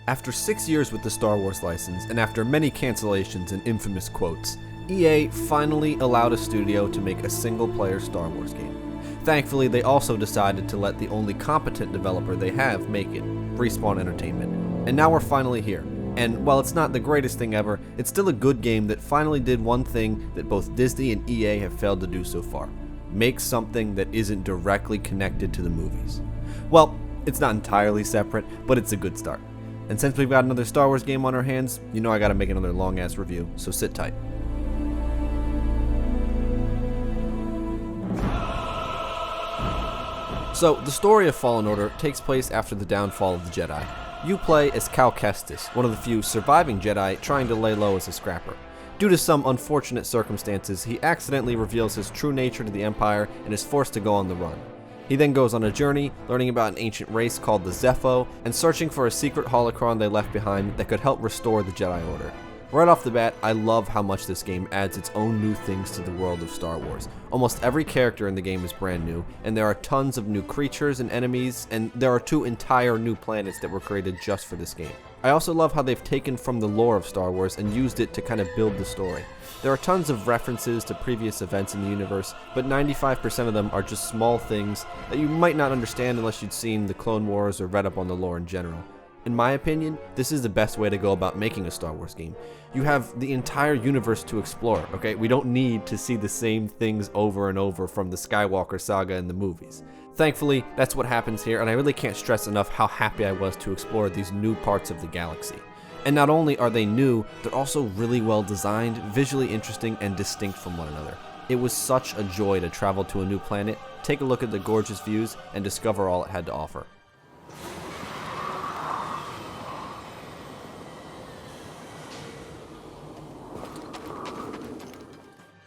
After 6 years with the Star Wars license, and after many cancellations and infamous quotes, EA finally allowed a studio to make a single-player Star Wars game. Thankfully, they also decided to let the only competent developer they have make it, Respawn Entertainment. And now we're finally here. And while it's not the greatest thing ever, it's still a good game that finally did one thing that both Disney and EA have failed to do so far: make something that isn't directly connected to the movies. Well, it's not entirely separate, but it's a good start. And since we've got another Star Wars game on our hands, you know I gotta make another long-ass review, so sit tight. So, the story of Fallen Order takes place after the downfall of the Jedi. You play as Cal Kestis, one of the few surviving Jedi trying to lay low as a scrapper. Due to some unfortunate circumstances, he accidentally reveals his true nature to the Empire and is forced to go on the run. He then goes on a journey, learning about an ancient race called the Zepho, and searching for a secret holocron they left behind that could help restore the Jedi Order. Right off the bat, I love how much this game adds its own new things to the world of Star Wars. Almost every character in the game is brand new, and there are tons of new creatures and enemies, and there are 2 entire new planets that were created just for this game. I also love how they've taken from the lore of Star Wars and used it to kind of build the story. There are tons of references to previous events in the universe, but 95% of them are just small things that you might not understand unless you'd seen the Clone Wars or read up on the lore in general. In my opinion, this is the best way to go about making a Star Wars game. You have the entire universe to explore, okay? We don't need to see the same things over and over from the Skywalker saga in the movies. Thankfully, that's what happens here, and I really can't stress enough how happy I was to explore these new parts of the galaxy. And not only are they new, they're also really well designed, visually interesting, and distinct from one another. It was such a joy to travel to a new planet, take a look at the gorgeous views, and discover all it had to offer.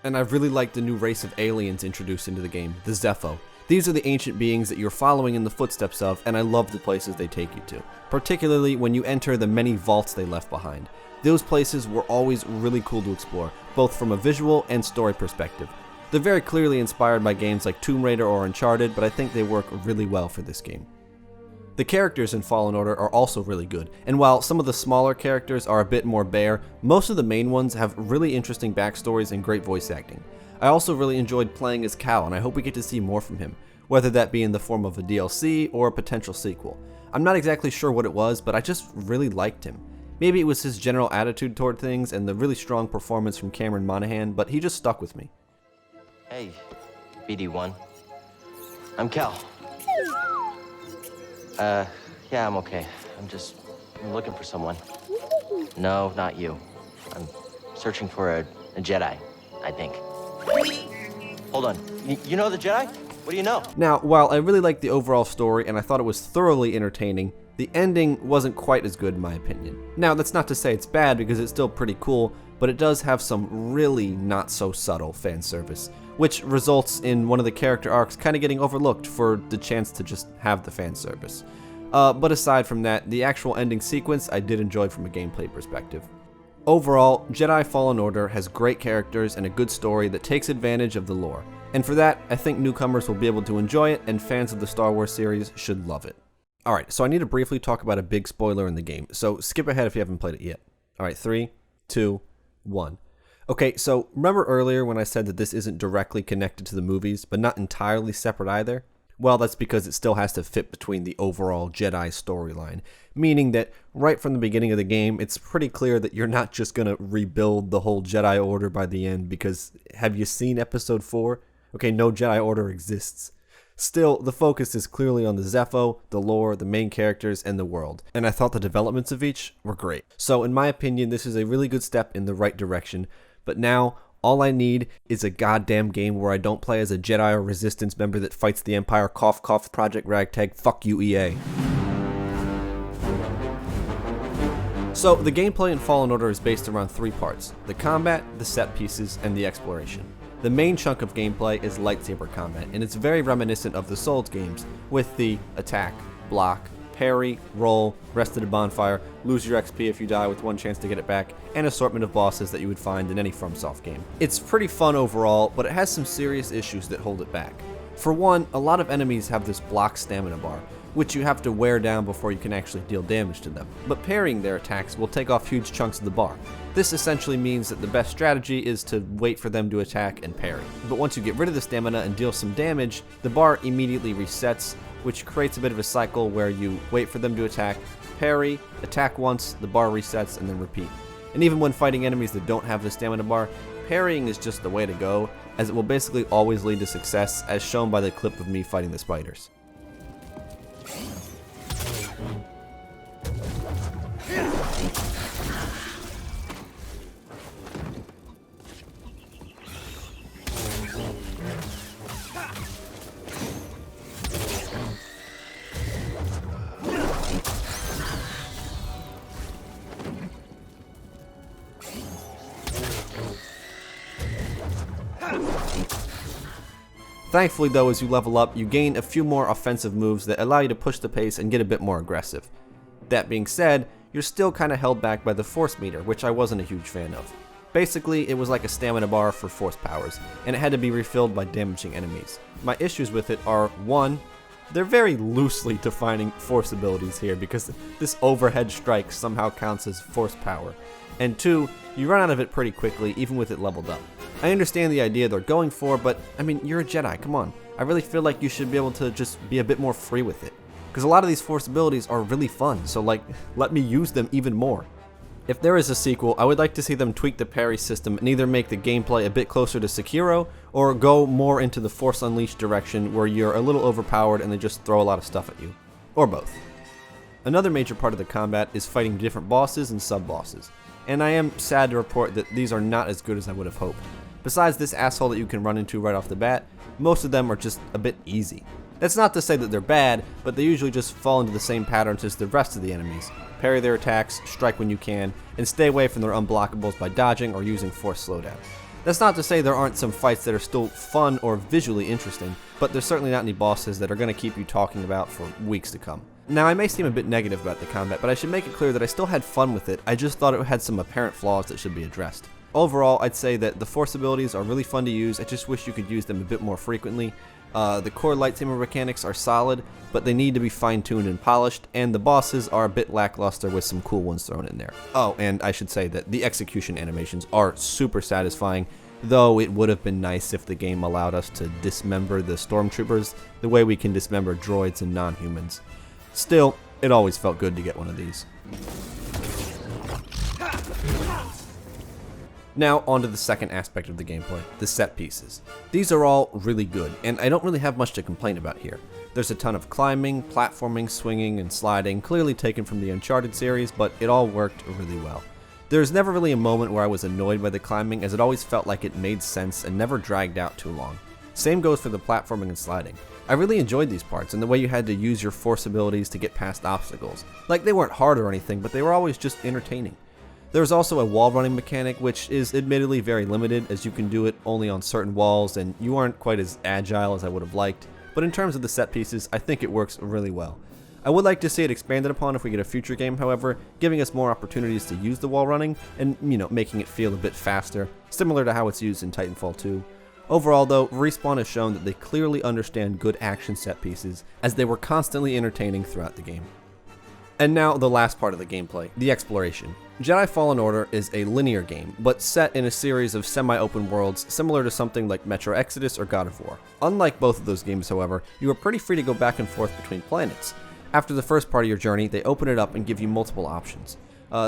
And I really like the new race of aliens introduced into the game, the Zepho. These are the ancient beings that you're following in the footsteps of, and I love the places they take you to, particularly when you enter the many vaults they left behind. Those places were always really cool to explore, both from a visual and story perspective. They're very clearly inspired by games like Tomb Raider or Uncharted, but I think they work really well for this game. The characters in Fallen Order are also really good, and while some of the smaller characters are a bit more bare, most of the main ones have really interesting backstories and great voice acting. I also really enjoyed playing as Cal, and I hope we get to see more from him, whether that be in the form of a DLC or a potential sequel. I'm not exactly sure what it was, but I just really liked him. Maybe it was his general attitude toward things and the really strong performance from Cameron Monaghan, but he just stuck with me. Hey, BD1. I'm Cal. Yeah, I'm okay. I'm looking for someone. No, not you. I'm searching for a Jedi, I think. Hold on. You know the Jedi? What do you know? Now, while I really liked the overall story and I thought it was thoroughly entertaining, the ending wasn't quite as good in my opinion. Now, that's not to say it's bad because it's still pretty cool, but it does have some really not so subtle fan service, which results in one of the character arcs kind of getting overlooked for the chance to just have the fan service. But aside from that, the actual ending sequence I did enjoy from a gameplay perspective. Overall, Jedi Fallen Order has great characters and a good story that takes advantage of the lore. And for that, I think newcomers will be able to enjoy it, and fans of the Star Wars series should love it. Alright, so I need to briefly talk about a big spoiler in the game, so skip ahead if you haven't played it yet. Alright, 3, 2, 1. Okay, so remember earlier when I said that this isn't directly connected to the movies, but not entirely separate either? Well, that's because it still has to fit between the overall Jedi storyline, meaning that right from the beginning of the game, it's pretty clear that you're not just going to rebuild the whole Jedi Order by the end, because have you seen Episode 4? Okay, no Jedi Order exists. Still, the focus is clearly on the Zepho, the lore, the main characters, and the world, and I thought the developments of each were great. So in my opinion, this is a really good step in the right direction, but now, all I need is a goddamn game where I don't play as a Jedi or Resistance member that fights the Empire, cough cough, Project Ragtag, fuck you EA. So the gameplay in Fallen Order is based around 3 parts: the combat, the set pieces, and the exploration. The main chunk of gameplay is lightsaber combat, and it's very reminiscent of the Souls games, with the attack, block, parry, roll, rest at a bonfire, lose your XP if you die with 1 chance to get it back, and assortment of bosses that you would find in any FromSoft game. It's pretty fun overall, but it has some serious issues that hold it back. For one, a lot of enemies have this block stamina bar, which you have to wear down before you can actually deal damage to them. But parrying their attacks will take off huge chunks of the bar. This essentially means that the best strategy is to wait for them to attack and parry. But once you get rid of the stamina and deal some damage, the bar immediately resets, which creates a bit of a cycle where you wait for them to attack, parry, attack once, the bar resets, and then repeat. And even when fighting enemies that don't have the stamina bar, parrying is just the way to go, as it will basically always lead to success, as shown by the clip of me fighting the spiders. Thankfully though, as you level up, you gain a few more offensive moves that allow you to push the pace and get a bit more aggressive. That being said, you're still kinda held back by the force meter, which I wasn't a huge fan of. Basically, it was like a stamina bar for force powers, and it had to be refilled by damaging enemies. My issues with it are, 1, they're very loosely defining force abilities here because this overhead strike somehow counts as force power, and 2, you run out of it pretty quickly even with it leveled up. I understand the idea they're going for, but I mean, you're a Jedi, come on. I really feel like you should be able to just be a bit more free with it. Because a lot of these force abilities are really fun, so like, let me use them even more. If there is a sequel, I would like to see them tweak the parry system and either make the gameplay a bit closer to Sekiro, or go more into the Force Unleashed direction where you're a little overpowered and they just throw a lot of stuff at you. Or both. Another major part of the combat is fighting different bosses and sub-bosses, and I am sad to report that these are not as good as I would have hoped. Besides this asshole that you can run into right off the bat, most of them are just a bit easy. That's not to say that they're bad, but they usually just fall into the same patterns as the rest of the enemies. Parry their attacks, strike when you can, and stay away from their unblockables by dodging or using force slowdown. That's not to say there aren't some fights that are still fun or visually interesting, but there's certainly not any bosses that are going to keep you talking about for weeks to come. Now, I may seem a bit negative about the combat, but I should make it clear that I still had fun with it. I just thought it had some apparent flaws that should be addressed. Overall, I'd say that the force abilities are really fun to use. I just wish you could use them a bit more frequently. The core lightsaber mechanics are solid, but they need to be fine-tuned and polished, and the bosses are a bit lackluster with some cool ones thrown in there. Oh, and I should say that the execution animations are super satisfying, though it would have been nice if the game allowed us to dismember the stormtroopers the way we can dismember droids and non-humans. Still, it always felt good to get one of these. Now, on to the second aspect of the gameplay, the set pieces. These are all really good, and I don't really have much to complain about here. There's a ton of climbing, platforming, swinging, and sliding, clearly taken from the Uncharted series, but it all worked really well. There's never really a moment where I was annoyed by the climbing, as it always felt like it made sense and never dragged out too long. Same goes for the platforming and sliding. I really enjoyed these parts, and the way you had to use your force abilities to get past obstacles. Like, they weren't hard or anything, but they were always just entertaining. There's also a wall running mechanic, which is admittedly very limited, as you can do it only on certain walls and you aren't quite as agile as I would have liked, but in terms of the set pieces, I think it works really well. I would like to see it expanded upon if we get a future game, however, giving us more opportunities to use the wall running and, making it feel a bit faster, similar to how it's used in Titanfall 2. Overall though, Respawn has shown that they clearly understand good action set pieces, as they were constantly entertaining throughout the game. And now the last part of the gameplay, the exploration. Jedi Fallen Order is a linear game, but set in a series of semi-open worlds similar to something like Metro Exodus or God of War. Unlike both of those games, however, you are pretty free to go back and forth between planets. After the first part of your journey, they open it up and give you multiple options.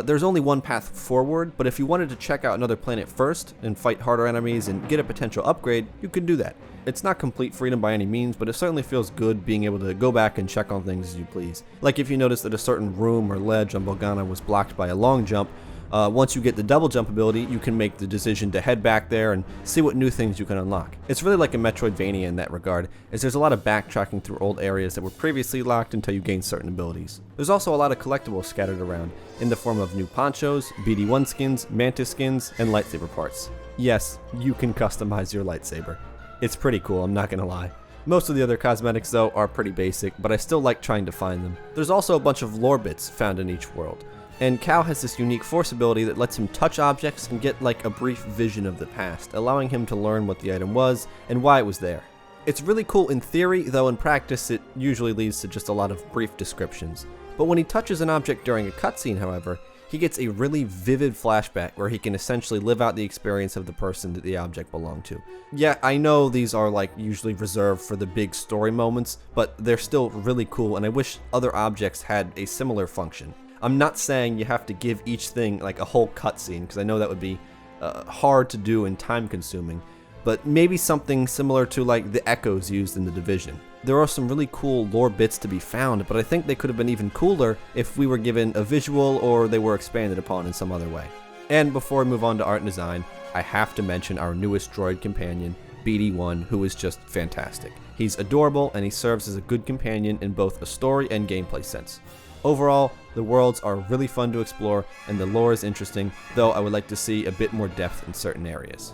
There's only one path forward, but if you wanted to check out another planet first and fight harder enemies and get a potential upgrade, you could do that. It's not complete freedom by any means, but it certainly feels good being able to go back and check on things as you please. Like if you notice that a certain room or ledge on Bogana was blocked by a long jump, once you get the double jump ability, you can make the decision to head back there and see what new things you can unlock. It's really like a Metroidvania in that regard, as there's a lot of backtracking through old areas that were previously locked until you gain certain abilities. There's also a lot of collectibles scattered around, in the form of new ponchos, BD1 skins, Mantis skins, and lightsaber parts. Yes, you can customize your lightsaber. It's pretty cool, I'm not gonna lie. Most of the other cosmetics though are pretty basic, but I still like trying to find them. There's also a bunch of lore bits found in each world. And Cal has this unique force ability that lets him touch objects and get like a brief vision of the past, allowing him to learn what the item was and why it was there. It's really cool in theory, though in practice it usually leads to just a lot of brief descriptions. But when he touches an object during a cutscene, however, he gets a really vivid flashback where he can essentially live out the experience of the person that the object belonged to. Yeah, I know these are like usually reserved for the big story moments, but they're still really cool, and I wish other objects had a similar function. I'm not saying you have to give each thing like a whole cutscene, because I know that would be hard to do and time consuming, but maybe something similar to like the echoes used in The Division. There are some really cool lore bits to be found, but I think they could have been even cooler if we were given a visual or they were expanded upon in some other way. And before we move on to art and design, I have to mention our newest droid companion, BD1, who is just fantastic. He's adorable and he serves as a good companion in both a story and gameplay sense. Overall, the worlds are really fun to explore and the lore is interesting, though I would like to see a bit more depth in certain areas.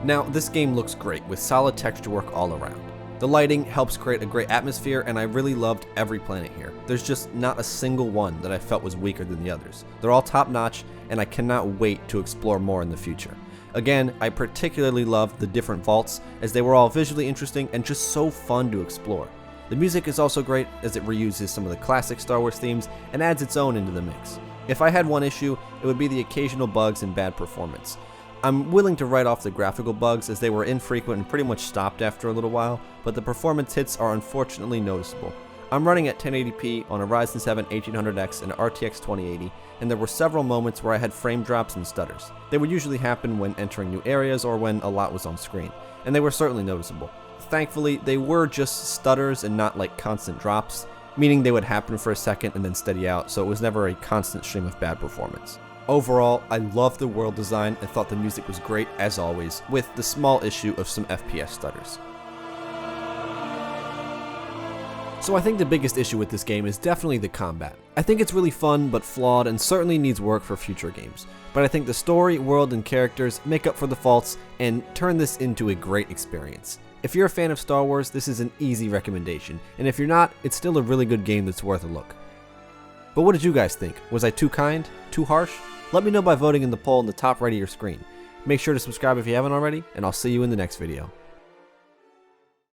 Now, this game looks great with solid texture work all around. The lighting helps create a great atmosphere, and I really loved every planet here. There's just not a single one that I felt was weaker than the others. They're all top notch, and I cannot wait to explore more in the future. Again, I particularly loved the different vaults, as they were all visually interesting and just so fun to explore. The music is also great, as it reuses some of the classic Star Wars themes and adds its own into the mix. If I had one issue, it would be the occasional bugs and bad performance. I'm willing to write off the graphical bugs, as they were infrequent and pretty much stopped after a little while, but the performance hits are unfortunately noticeable. I'm running at 1080p on a Ryzen 7 1800X and RTX 2080, and there were several moments where I had frame drops and stutters. They would usually happen when entering new areas or when a lot was on screen, and they were certainly noticeable. Thankfully, they were just stutters and not like constant drops, meaning they would happen for a second and then steady out, so it was never a constant stream of bad performance. Overall, I loved the world design and thought the music was great as always, with the small issue of some FPS stutters. So I think the biggest issue with this game is definitely the combat. I think it's really fun but flawed and certainly needs work for future games. But I think the story, world, and characters make up for the faults and turn this into a great experience. If you're a fan of Star Wars, this is an easy recommendation, and if you're not, it's still a really good game that's worth a look. But what did you guys think? Was I too kind? Too harsh? Let me know by voting in the poll in the top right of your screen. Make sure to subscribe if you haven't already, and I'll see you in the next video.